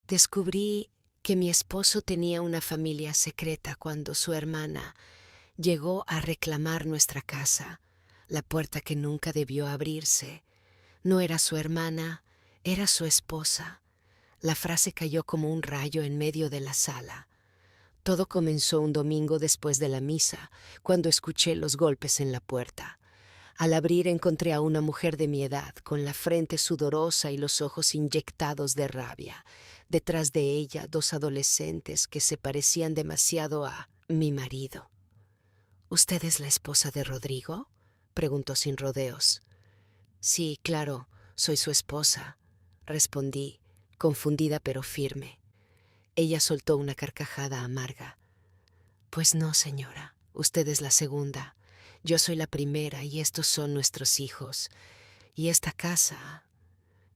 Descubrí que mi esposo tenía una familia secreta cuando su hermana llegó a reclamar nuestra casa, la puerta que nunca debió abrirse. No era su hermana, era su esposa. La frase cayó como un rayo en medio de la sala. Todo comenzó un domingo después de la misa, cuando escuché los golpes en la puerta. Al abrir encontré a una mujer de mi edad, con la frente sudorosa y los ojos inyectados de rabia. Detrás de ella, dos adolescentes que se parecían demasiado a mi marido. ¿Usted es la esposa de Rodrigo?, preguntó sin rodeos. Sí, claro, soy su esposa, respondí, confundida pero firme. Ella soltó una carcajada amarga. Pues no, señora, usted es la segunda. Yo soy la primera y estos son nuestros hijos. Y esta casa,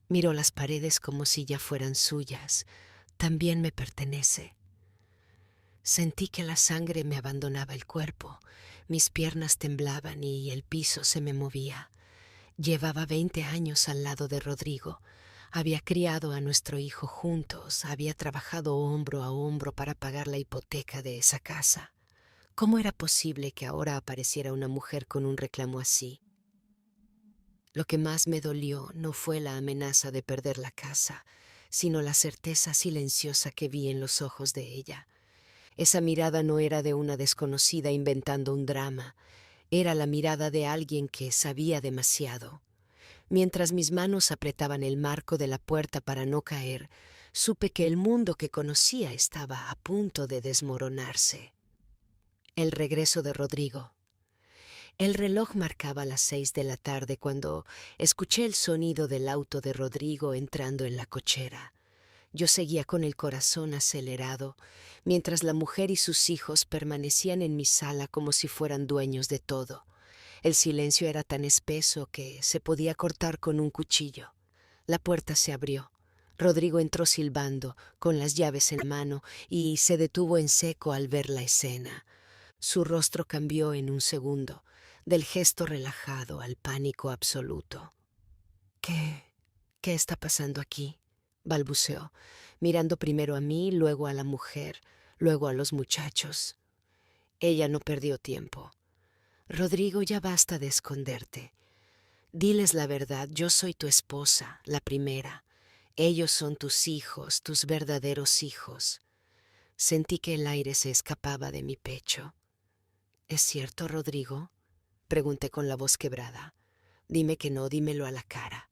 miró las paredes como si ya fueran suyas, también me pertenece. Sentí que la sangre me abandonaba el cuerpo, mis piernas temblaban y el piso se me movía. Llevaba 20 años al lado de Rodrigo. Había criado a nuestro hijo juntos, había trabajado hombro a hombro para pagar la hipoteca de esa casa. ¿Cómo era posible que ahora apareciera una mujer con un reclamo así? Lo que más me dolió no fue la amenaza de perder la casa, sino la certeza silenciosa que vi en los ojos de ella. Esa mirada no era de una desconocida inventando un drama, era la mirada de alguien que sabía demasiado. Mientras mis manos apretaban el marco de la puerta para no caer, supe que el mundo que conocía estaba a punto de desmoronarse. El regreso de Rodrigo. El reloj marcaba las 6 de la tarde cuando escuché el sonido del auto de Rodrigo entrando en la cochera. Yo seguía con el corazón acelerado, mientras la mujer y sus hijos permanecían en mi sala como si fueran dueños de todo. El silencio era tan espeso que se podía cortar con un cuchillo. La puerta se abrió. Rodrigo entró silbando, con las llaves en mano, y se detuvo en seco al ver la escena. Su rostro cambió en un segundo, del gesto relajado al pánico absoluto. ¿Qué está pasando aquí?, balbuceó, mirando primero a mí, luego a la mujer, luego a los muchachos. Ella no perdió tiempo. Rodrigo, ya basta de esconderte. Diles la verdad, yo soy tu esposa, la primera. Ellos son tus hijos, tus verdaderos hijos. Sentí que el aire se escapaba de mi pecho. ¿Es cierto, Rodrigo?, pregunté con la voz quebrada. Dime que no, dímelo a la cara.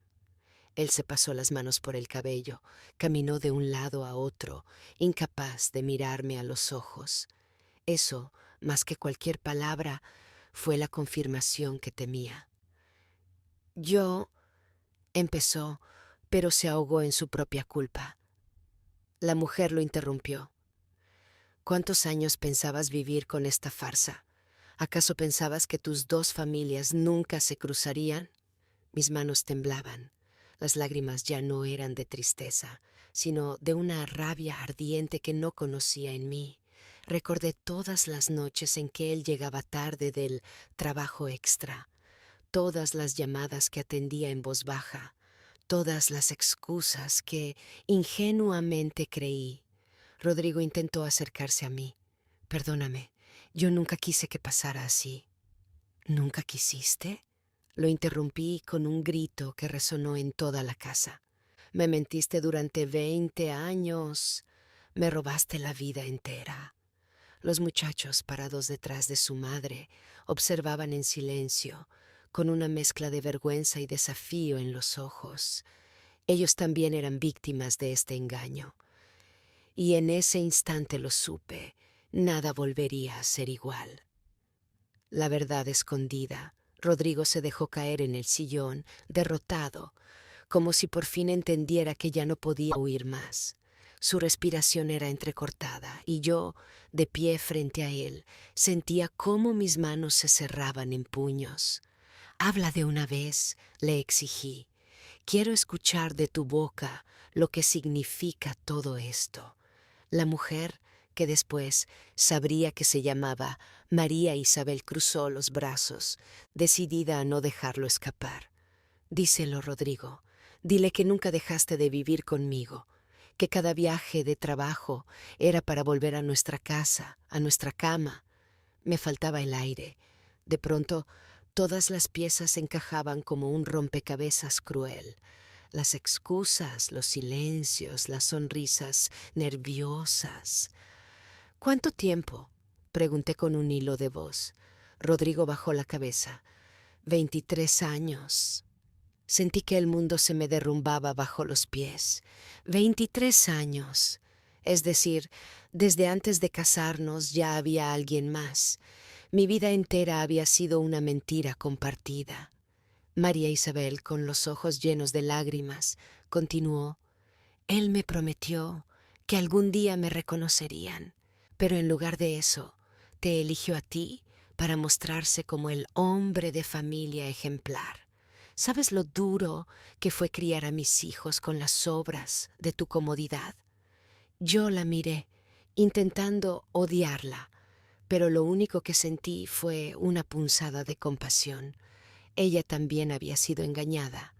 Él se pasó las manos por el cabello, caminó de un lado a otro, incapaz de mirarme a los ojos. Eso, más que cualquier palabra, fue la confirmación que temía. Yo, empezó, pero se ahogó en su propia culpa. La mujer lo interrumpió. ¿Cuántos años pensabas vivir con esta farsa? ¿Acaso pensabas que tus dos familias nunca se cruzarían? Mis manos temblaban. Las lágrimas ya no eran de tristeza, sino de una rabia ardiente que no conocía en mí. Recordé todas las noches en que él llegaba tarde del trabajo extra, todas las llamadas que atendía en voz baja, todas las excusas que ingenuamente creí. Rodrigo intentó acercarse a mí. Perdóname, yo nunca quise que pasara así. ¿Nunca quisiste? Lo interrumpí con un grito que resonó en toda la casa. Me mentiste durante 20 años. Me robaste la vida entera. Los muchachos, parados detrás de su madre, observaban en silencio, con una mezcla de vergüenza y desafío en los ojos. Ellos también eran víctimas de este engaño. Y en ese instante lo supe, nada volvería a ser igual. La verdad escondida, Rodrigo se dejó caer en el sillón, derrotado, como si por fin entendiera que ya no podía huir más. Su respiración era entrecortada y yo, de pie frente a él, sentía cómo mis manos se cerraban en puños. «Habla de una vez», le exigí. «Quiero escuchar de tu boca lo que significa todo esto». La mujer, que después sabría que se llamaba María Isabel, cruzó los brazos, decidida a no dejarlo escapar. «Díselo, Rodrigo. Dile que nunca dejaste de vivir conmigo, que cada viaje de trabajo era para volver a nuestra casa, a nuestra cama. Me faltaba el aire. De pronto, todas las piezas encajaban como un rompecabezas cruel. Las excusas, los silencios, las sonrisas nerviosas. ¿Cuánto tiempo? Pregunté con un hilo de voz. Rodrigo bajó la cabeza. 23 años. Sentí que el mundo se me derrumbaba bajo los pies. 23 años. Es decir, desde antes de casarnos ya había alguien más. Mi vida entera había sido una mentira compartida. María Isabel, con los ojos llenos de lágrimas, continuó: Él me prometió que algún día me reconocerían, pero en lugar de eso, te eligió a ti para mostrarse como el hombre de familia ejemplar. ¿Sabes lo duro que fue criar a mis hijos con las sobras de tu comodidad? Yo la miré, intentando odiarla, pero lo único que sentí fue una punzada de compasión. Ella también había sido engañada.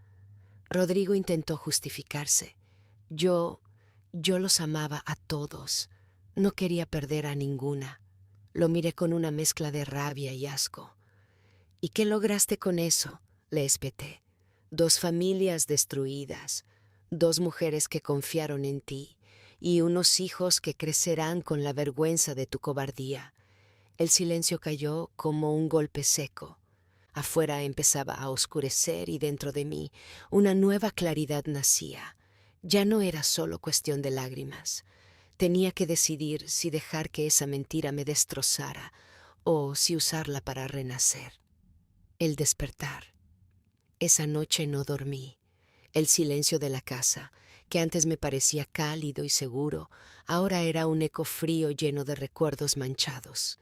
Rodrigo intentó justificarse. Yo los amaba a todos. No quería perder a ninguna. Lo miré con una mezcla de rabia y asco. ¿Y qué lograste con eso?, le espeté. 2 familias destruidas, 2 mujeres que confiaron en ti y unos hijos que crecerán con la vergüenza de tu cobardía. El silencio cayó como un golpe seco. Afuera empezaba a oscurecer y dentro de mí una nueva claridad nacía. Ya no era solo cuestión de lágrimas. Tenía que decidir si dejar que esa mentira me destrozara o si usarla para renacer. El despertar. Esa noche no dormí. El silencio de la casa, que antes me parecía cálido y seguro, ahora era un eco frío lleno de recuerdos manchados.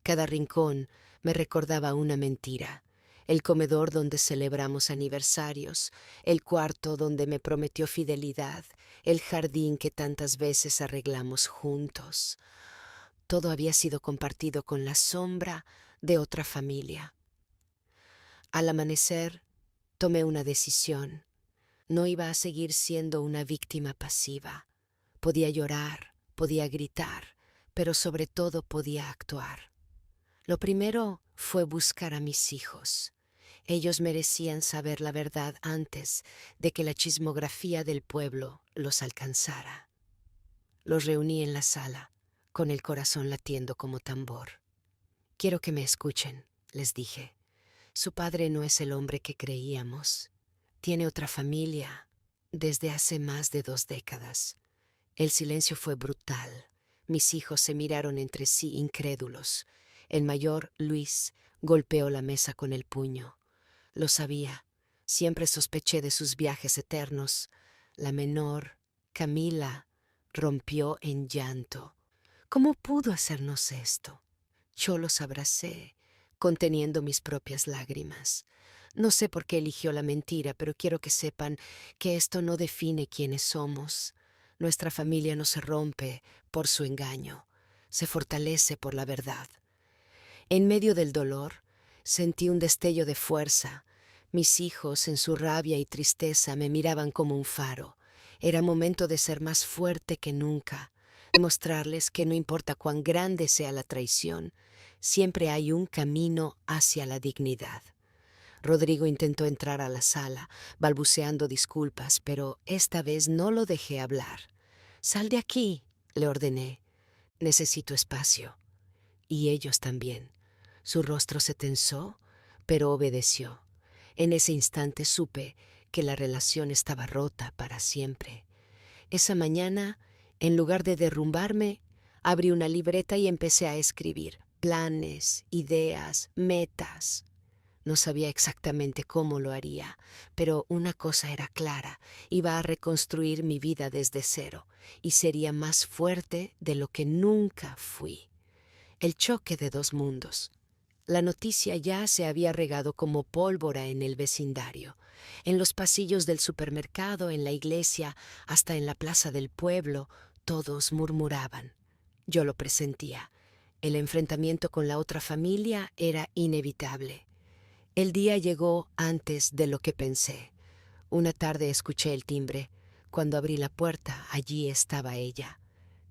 Cada rincón me recordaba una mentira. El comedor donde celebramos aniversarios, el cuarto donde me prometió fidelidad, el jardín que tantas veces arreglamos juntos. Todo había sido compartido con la sombra de otra familia. Al amanecer, tomé una decisión. No iba a seguir siendo una víctima pasiva. Podía llorar, podía gritar, pero sobre todo podía actuar. Lo primero fue buscar a mis hijos. Ellos merecían saber la verdad antes de que la chismografía del pueblo los alcanzara. Los reuní en la sala, con el corazón latiendo como tambor. Quiero que me escuchen, les dije. Su padre no es el hombre que creíamos. Tiene otra familia desde hace más de 2 décadas. El silencio fue brutal. Mis hijos se miraron entre sí incrédulos. El mayor, Luis, golpeó la mesa con el puño. Lo sabía. Siempre sospeché de sus viajes eternos. La menor, Camila, rompió en llanto. ¿Cómo pudo hacernos esto? Yo los abracé, conteniendo mis propias lágrimas. No sé por qué eligió la mentira, pero quiero que sepan que esto no define quiénes somos. Nuestra familia no se rompe por su engaño, se fortalece por la verdad. En medio del dolor, sentí un destello de fuerza. Mis hijos, en su rabia y tristeza, me miraban como un faro. Era momento de ser más fuerte que nunca, de mostrarles que no importa cuán grande sea la traición, siempre hay un camino hacia la dignidad. Rodrigo intentó entrar a la sala, balbuceando disculpas, pero esta vez no lo dejé hablar. «Sal de aquí», le ordené. «Necesito espacio». Y ellos también. Su rostro se tensó, pero obedeció. En ese instante supe que la relación estaba rota para siempre. Esa mañana, en lugar de derrumbarme, abrí una libreta y empecé a escribir planes, ideas, metas. No sabía exactamente cómo lo haría, pero una cosa era clara: iba a reconstruir mi vida desde cero y sería más fuerte de lo que nunca fui. El choque de 2 mundos. La noticia ya se había regado como pólvora en el vecindario, en los pasillos del supermercado, en la iglesia, hasta en la plaza del pueblo. Todos murmuraban. Yo lo presentía. El enfrentamiento con la otra familia era inevitable. El día llegó antes de lo que pensé. Una tarde escuché el timbre. Cuando abrí la puerta, allí estaba ella,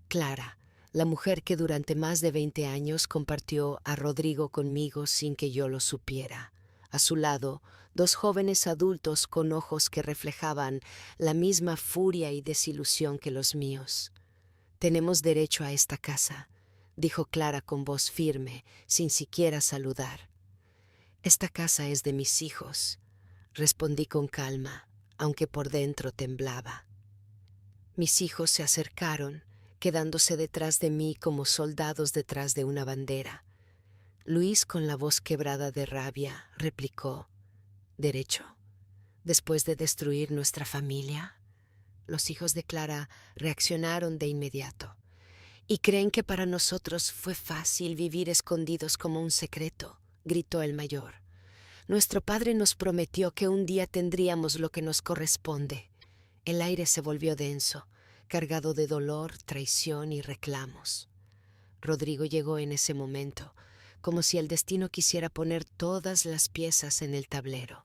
Clara, la mujer que durante más de 20 años compartió a Rodrigo conmigo sin que yo lo supiera. A su lado, dos jóvenes adultos con ojos que reflejaban la misma furia y desilusión que los míos. «Tenemos derecho a esta casa», dijo Clara con voz firme, sin siquiera saludar. «Esta casa es de mis hijos», respondí con calma, aunque por dentro temblaba. Mis hijos se acercaron, quedándose detrás de mí como soldados detrás de una bandera. Luis, con la voz quebrada de rabia, replicó: «¿Derecho? ¿Después de destruir nuestra familia?». Los hijos de Clara reaccionaron de inmediato. «¿Y creen que para nosotros fue fácil vivir escondidos como un secreto?», gritó el mayor. «Nuestro padre nos prometió que un día tendríamos lo que nos corresponde». El aire se volvió denso, cargado de dolor, traición y reclamos. Rodrigo llegó en ese momento, como si el destino quisiera poner todas las piezas en el tablero.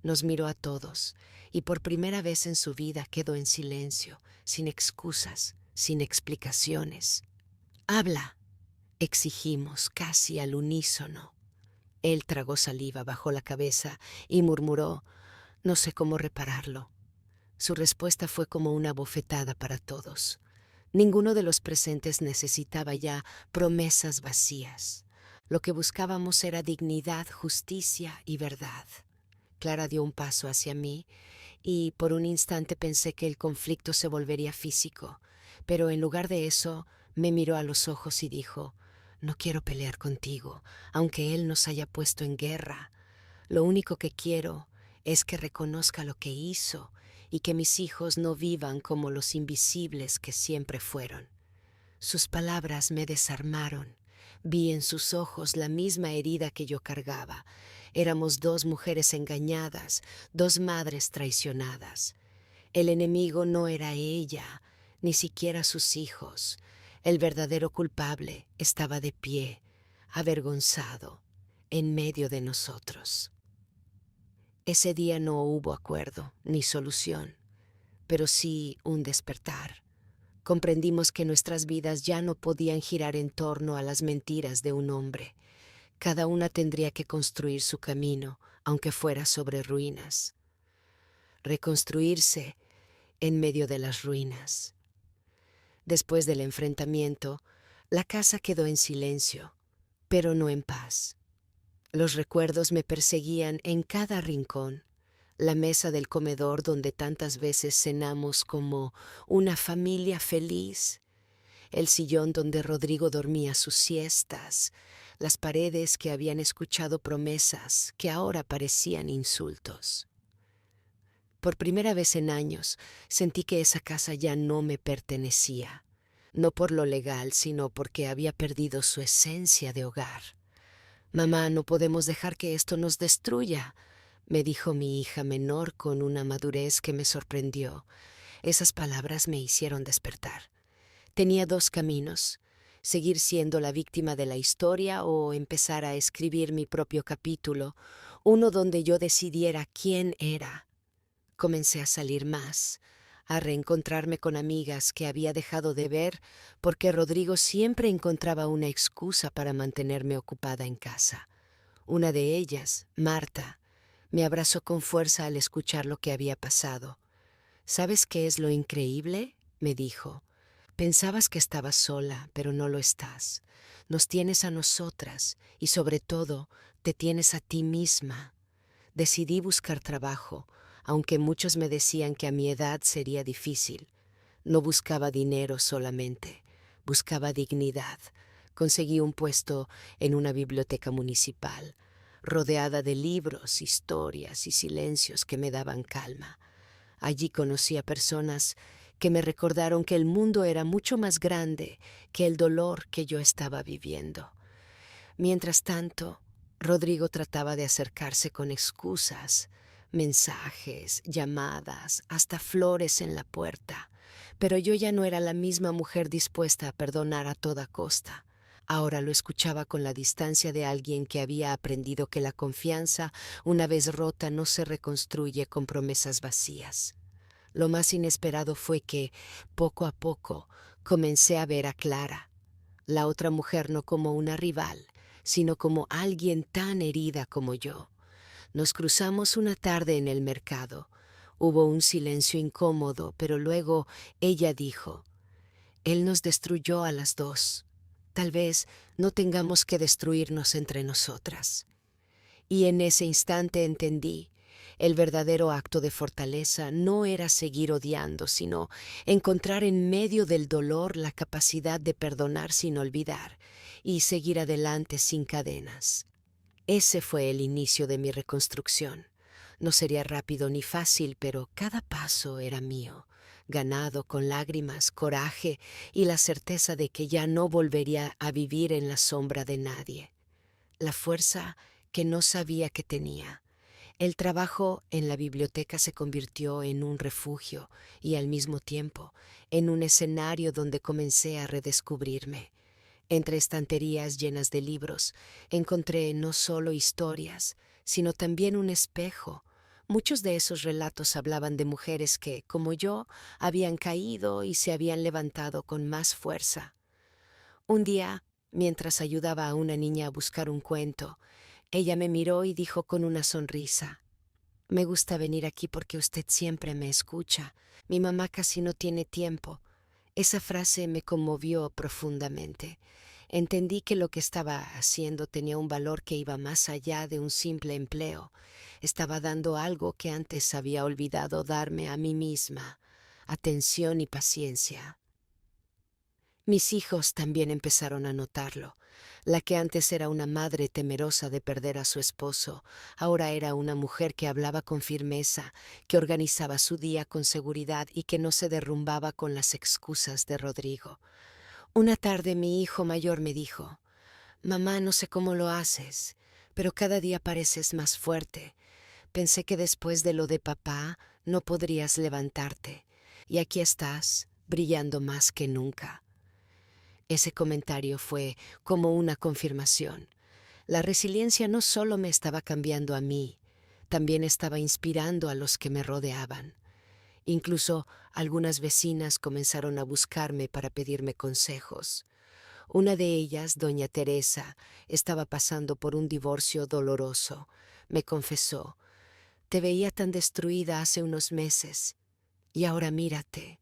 Nos miró a todos, y por primera vez en su vida quedó en silencio, sin excusas, sin explicaciones. «Habla», exigimos casi al unísono. Él tragó saliva, bajó la cabeza y murmuró: «No sé cómo repararlo». Su respuesta fue como una bofetada para todos. Ninguno de los presentes necesitaba ya promesas vacías. Lo que buscábamos era dignidad, justicia y verdad. Clara dio un paso hacia mí y por un instante pensé que el conflicto se volvería físico, pero en lugar de eso me miró a los ojos y dijo: «No quiero pelear contigo, aunque él nos haya puesto en guerra. Lo único que quiero es que reconozca lo que hizo y que mis hijos no vivan como los invisibles que siempre fueron». Sus palabras me desarmaron. Vi en sus ojos la misma herida que yo cargaba. Éramos dos mujeres engañadas, dos madres traicionadas. El enemigo no era ella, ni siquiera sus hijos. El verdadero culpable estaba de pie, avergonzado, en medio de nosotros. Ese día no hubo acuerdo ni solución, pero sí un despertar. Comprendimos que nuestras vidas ya no podían girar en torno a las mentiras de un hombre. Cada una tendría que construir su camino, aunque fuera sobre ruinas. Reconstruirse en medio de las ruinas. Después del enfrentamiento, la casa quedó en silencio, pero no en paz. Los recuerdos me perseguían en cada rincón. La mesa del comedor donde tantas veces cenamos como una familia feliz, el sillón donde Rodrigo dormía sus siestas, las paredes que habían escuchado promesas que ahora parecían insultos. Por primera vez en años sentí que esa casa ya no me pertenecía, no por lo legal, sino porque había perdido su esencia de hogar. «Mamá, no podemos dejar que esto nos destruya», me dijo mi hija menor con una madurez que me sorprendió. Esas palabras me hicieron despertar. Tenía dos caminos: seguir siendo la víctima de la historia o empezar a escribir mi propio capítulo, uno donde yo decidiera quién era. Comencé a salir más, a reencontrarme con amigas que había dejado de ver porque Rodrigo siempre encontraba una excusa para mantenerme ocupada en casa. Una de ellas, Marta, me abrazó con fuerza al escuchar lo que había pasado. «¿Sabes qué es lo increíble?», me dijo. «Pensabas que estabas sola, pero no lo estás. Nos tienes a nosotras y sobre todo te tienes a ti misma». Decidí buscar trabajo, aunque muchos me decían que a mi edad sería difícil. No buscaba dinero solamente, buscaba dignidad. Conseguí un puesto en una biblioteca municipal, rodeada de libros, historias y silencios que me daban calma. Allí conocí a personas que me recordaron que el mundo era mucho más grande que el dolor que yo estaba viviendo. Mientras tanto, Rodrigo trataba de acercarse con excusas, mensajes, llamadas, hasta flores en la puerta. Pero yo ya no era la misma mujer dispuesta a perdonar a toda costa. Ahora lo escuchaba con la distancia de alguien que había aprendido que la confianza, una vez rota, no se reconstruye con promesas vacías. Lo más inesperado fue que, poco a poco, comencé a ver a Clara, la otra mujer, no como una rival, sino como alguien tan herida como yo. Nos cruzamos una tarde en el mercado. Hubo un silencio incómodo, pero luego ella dijo: Él nos destruyó a las dos. Tal vez no tengamos que destruirnos entre nosotras. Y en ese instante entendí: el verdadero acto de fortaleza no era seguir odiando, sino encontrar en medio del dolor la capacidad de perdonar sin olvidar y seguir adelante sin cadenas. Ese fue el inicio de mi reconstrucción. No sería rápido ni fácil, pero cada paso era mío, ganado con lágrimas, coraje y la certeza de que ya no volvería a vivir en la sombra de nadie. La fuerza que no sabía que tenía. El trabajo en la biblioteca se convirtió en un refugio y al mismo tiempo en un escenario donde comencé a redescubrirme. Entre estanterías llenas de libros encontré no solo historias, sino también un espejo. Muchos de esos relatos hablaban de mujeres que, como yo, habían caído y se habían levantado con más fuerza. Un día, mientras ayudaba a una niña a buscar un cuento, ella me miró y dijo con una sonrisa: Me gusta venir aquí porque usted siempre me escucha. Mi mamá casi no tiene tiempo. Esa frase me conmovió profundamente. Entendí que lo que estaba haciendo tenía un valor que iba más allá de un simple empleo. Estaba dando algo que antes había olvidado darme a mí misma: atención y paciencia. Mis hijos también empezaron a notarlo. La que antes era una madre temerosa de perder a su esposo, ahora era una mujer que hablaba con firmeza, que organizaba su día con seguridad y que no se derrumbaba con las excusas de Rodrigo. Una tarde mi hijo mayor me dijo: Mamá, no sé cómo lo haces, pero cada día pareces más fuerte. Pensé que después de lo de papá no podrías levantarte, y aquí estás, brillando más que nunca. Ese comentario fue como una confirmación. La resiliencia no solo me estaba cambiando a mí, también estaba inspirando a los que me rodeaban. Incluso algunas vecinas comenzaron a buscarme para pedirme consejos. Una de ellas, doña Teresa, estaba pasando por un divorcio doloroso. Me confesó: Te veía tan destruida hace unos meses, y ahora mírate.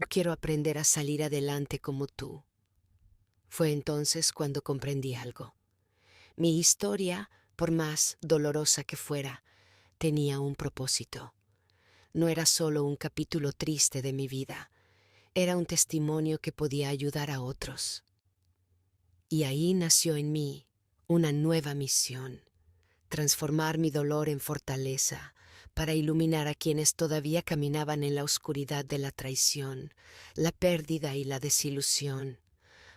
Quiero aprender a salir adelante como tú. Fue entonces cuando comprendí algo. Mi historia, por más dolorosa que fuera, tenía un propósito. No era solo un capítulo triste de mi vida, era un testimonio que podía ayudar a otros. Y ahí nació en mí una nueva misión: transformar mi dolor en fortaleza para iluminar a quienes todavía caminaban en la oscuridad de la traición, la pérdida y la desilusión.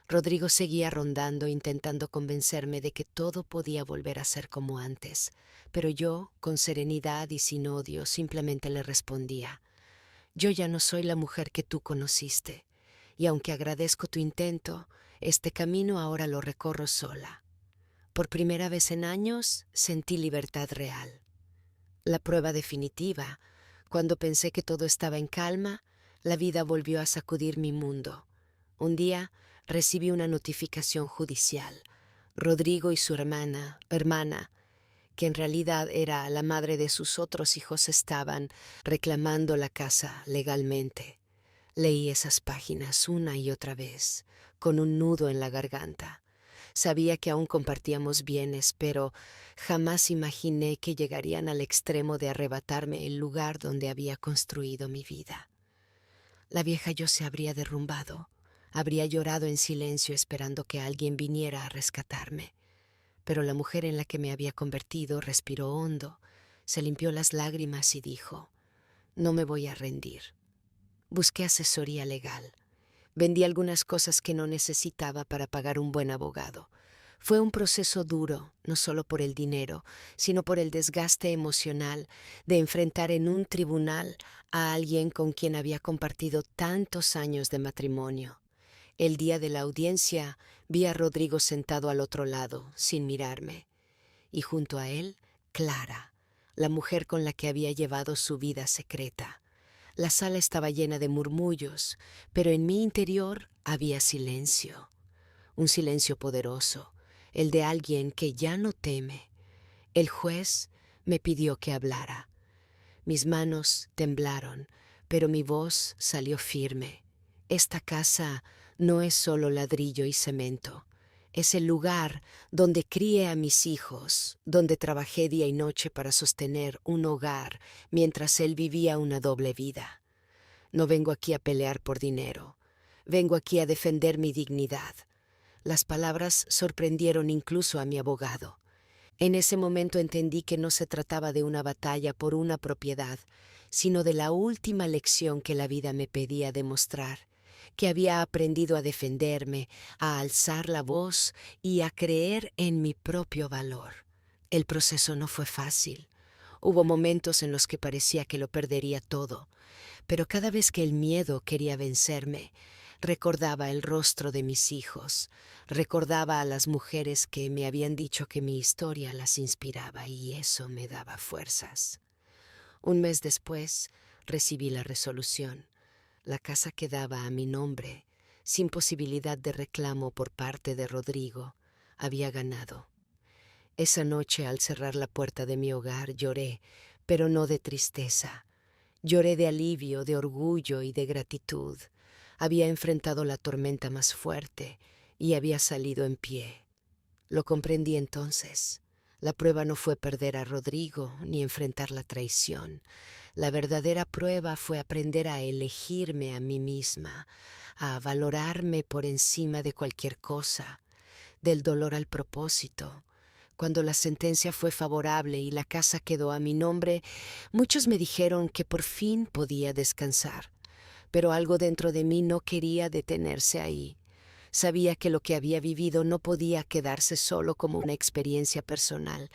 Rodrigo seguía rondando, intentando convencerme de que todo podía volver a ser como antes, pero yo, con serenidad y sin odio, simplemente le respondía: Yo ya no soy la mujer que tú conociste, y aunque agradezco tu intento, este camino ahora lo recorro sola. Por primera vez en años sentí libertad real. La prueba definitiva: cuando pensé que todo estaba en calma, la vida volvió a sacudir mi mundo. Un día recibí una notificación judicial. Rodrigo y su hermana, que en realidad era la madre de sus otros hijos, estaban reclamando la casa legalmente. Leí esas páginas una y otra vez, con un nudo en la garganta. Sabía que aún compartíamos bienes, pero jamás imaginé que llegarían al extremo de arrebatarme el lugar donde había construido mi vida. La vieja yo se habría derrumbado, habría llorado en silencio esperando que alguien viniera a rescatarme. Pero la mujer en la que me había convertido respiró hondo, se limpió las lágrimas y dijo: No me voy a rendir. Busqué asesoría legal. Vendí algunas cosas que no necesitaba para pagar un buen abogado. Fue un proceso duro, no solo por el dinero, sino por el desgaste emocional de enfrentar en un tribunal a alguien con quien había compartido tantos años de matrimonio. El día de la audiencia vi a Rodrigo sentado al otro lado, sin mirarme, y junto a él, Clara, la mujer con la que había llevado su vida secreta. La sala estaba llena de murmullos, pero en mi interior había silencio, un silencio poderoso, el de alguien que ya no teme. El juez me pidió que hablara. Mis manos temblaron, pero mi voz salió firme. Esta casa no es solo ladrillo y cemento. Es el lugar donde crié a mis hijos, donde trabajé día y noche para sostener un hogar mientras él vivía una doble vida. No vengo aquí a pelear por dinero. Vengo aquí a defender mi dignidad. Las palabras sorprendieron incluso a mi abogado. En ese momento entendí que no se trataba de una batalla por una propiedad, sino de la última lección que la vida me pedía demostrar, que había aprendido a defenderme, a alzar la voz y a creer en mi propio valor. El proceso no fue fácil. Hubo momentos en los que parecía que lo perdería todo, pero cada vez que el miedo quería vencerme, recordaba el rostro de mis hijos, recordaba a las mujeres que me habían dicho que mi historia las inspiraba y eso me daba fuerzas. Un mes después recibí la resolución. La casa quedaba a mi nombre, sin posibilidad de reclamo por parte de Rodrigo. Había ganado. Esa noche, al cerrar la puerta de mi hogar, lloré, pero no de tristeza. Lloré de alivio, de orgullo y de gratitud. Había enfrentado la tormenta más fuerte y había salido en pie. Lo comprendí entonces. La prueba no fue perder a Rodrigo ni enfrentar la traición. La verdadera prueba fue aprender a elegirme a mí misma, a valorarme por encima de cualquier cosa, del dolor al propósito. Cuando la sentencia fue favorable y la casa quedó a mi nombre, muchos me dijeron que por fin podía descansar, pero algo dentro de mí no quería detenerse ahí. Sabía que lo que había vivido no podía quedarse solo como una experiencia personal,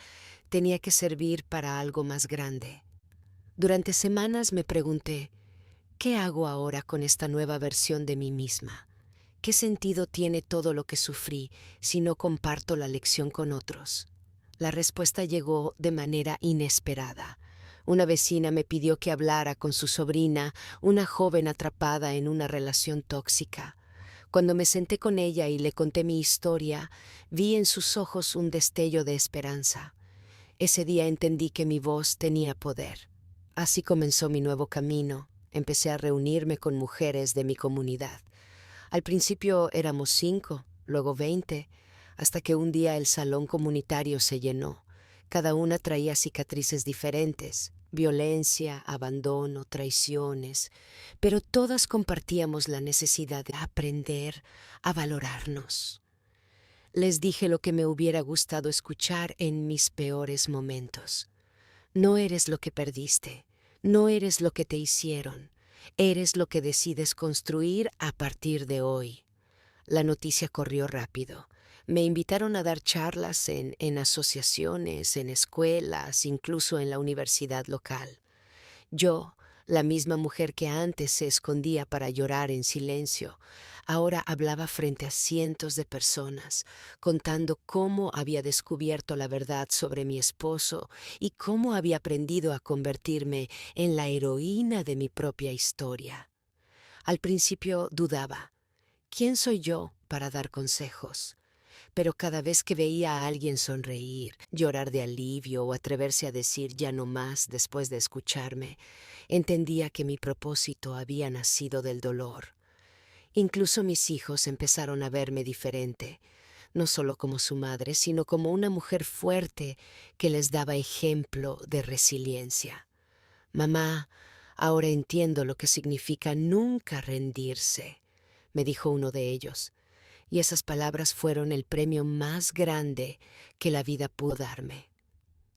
tenía que servir para algo más grande. Durante semanas me pregunté, ¿qué hago ahora con esta nueva versión de mí misma? ¿Qué sentido tiene todo lo que sufrí si no comparto la lección con otros? La respuesta llegó de manera inesperada. Una vecina me pidió que hablara con su sobrina, una joven atrapada en una relación tóxica. Cuando me senté con ella y le conté mi historia, vi en sus ojos un destello de esperanza. Ese día entendí que mi voz tenía poder. Así comenzó mi nuevo camino. Empecé a reunirme con mujeres de mi comunidad. Al principio éramos 5, luego 20, hasta que un día el salón comunitario se llenó. Cada una traía cicatrices diferentes, violencia, abandono, traiciones, pero todas compartíamos la necesidad de aprender a valorarnos. Les dije lo que me hubiera gustado escuchar en mis peores momentos. No eres lo que perdiste, no eres lo que te hicieron, eres lo que decides construir a partir de hoy. La noticia corrió rápido. Me invitaron a dar charlas en asociaciones, en escuelas, incluso en la universidad local. Yo, la misma mujer que antes se escondía para llorar en silencio, ahora hablaba frente a cientos de personas, contando cómo había descubierto la verdad sobre mi esposo y cómo había aprendido a convertirme en la heroína de mi propia historia. Al principio dudaba. ¿Quién soy yo para dar consejos? Pero cada vez que veía a alguien sonreír, llorar de alivio o atreverse a decir ya no más después de escucharme, entendía que mi propósito había nacido del dolor. Incluso mis hijos empezaron a verme diferente, no solo como su madre, sino como una mujer fuerte que les daba ejemplo de resiliencia. Mamá, ahora entiendo lo que significa nunca rendirse, me dijo uno de ellos. Y esas palabras fueron el premio más grande que la vida pudo darme.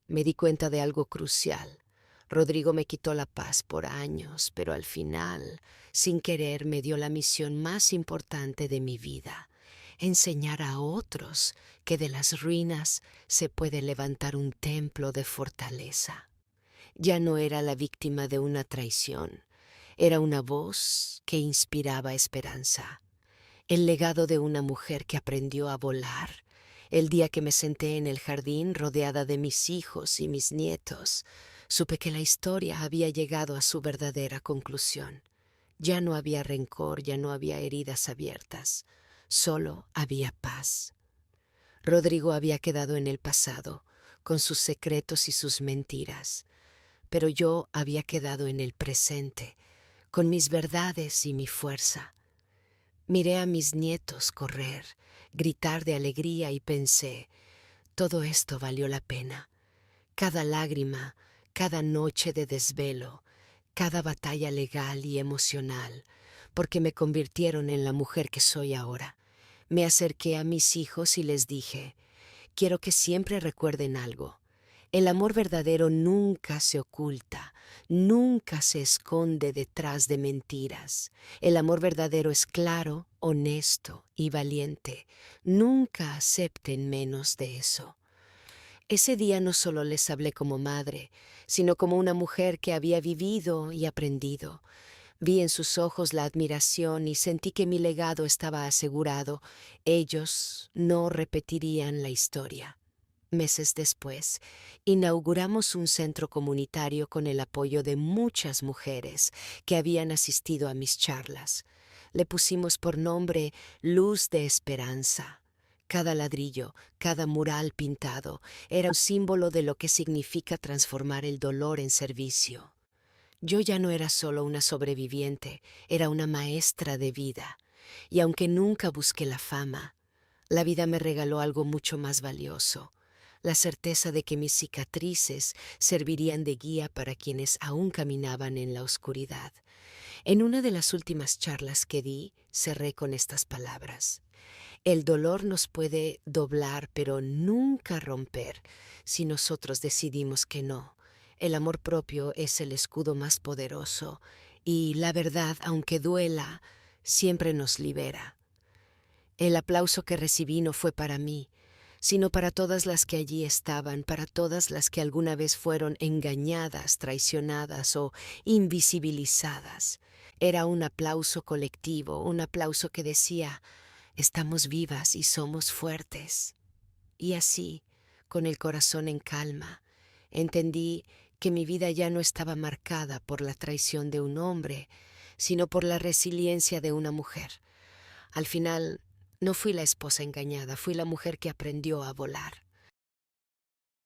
Me di cuenta de algo crucial. Rodrigo me quitó la paz por años, pero al final, sin querer, me dio la misión más importante de mi vida: enseñar a otros que de las ruinas se puede levantar un templo de fortaleza. Ya no era la víctima de una traición, era una voz que inspiraba esperanza. El legado de una mujer que aprendió a volar. El día que me senté en el jardín rodeada de mis hijos y mis nietos, Supe que la historia había llegado a su verdadera conclusión. Ya no había rencor, ya no había heridas abiertas, solo había paz. Rodrigo había quedado en el pasado, con sus secretos y sus mentiras, pero yo había quedado en el presente, con mis verdades y mi fuerza. Miré a mis nietos correr, gritar de alegría y pensé, todo esto valió la pena. Cada lágrima, cada noche de desvelo, cada batalla legal y emocional, porque me convirtieron en la mujer que soy ahora. Me acerqué a mis hijos y les dije, quiero que siempre recuerden algo. El amor verdadero nunca se oculta, nunca se esconde detrás de mentiras. El amor verdadero es claro, honesto y valiente. Nunca acepten menos de eso. Ese día no solo les hablé como madre, sino como una mujer que había vivido y aprendido. Vi en sus ojos la admiración y sentí que mi legado estaba asegurado. Ellos no repetirían la historia. Meses después, inauguramos un centro comunitario con el apoyo de muchas mujeres que habían asistido a mis charlas. Le pusimos por nombre Luz de Esperanza. Cada ladrillo, cada mural pintado, era un símbolo de lo que significa transformar el dolor en servicio. Yo ya no era solo una sobreviviente, era una maestra de vida. Y aunque nunca busqué la fama, la vida me regaló algo mucho más valioso, la certeza de que mis cicatrices servirían de guía para quienes aún caminaban en la oscuridad. En una de las últimas charlas que di, cerré con estas palabras. El dolor nos puede doblar, pero nunca romper, si nosotros decidimos que no. El amor propio es el escudo más poderoso, y la verdad, aunque duela, siempre nos libera. El aplauso que recibí no fue para mí, sino para todas las que allí estaban, para todas las que alguna vez fueron engañadas, traicionadas o invisibilizadas. Era un aplauso colectivo, un aplauso que decía, estamos vivas y somos fuertes. Y así, con el corazón en calma, entendí que mi vida ya no estaba marcada por la traición de un hombre, sino por la resiliencia de una mujer. Al final, no fui la esposa engañada, fui la mujer que aprendió a volar.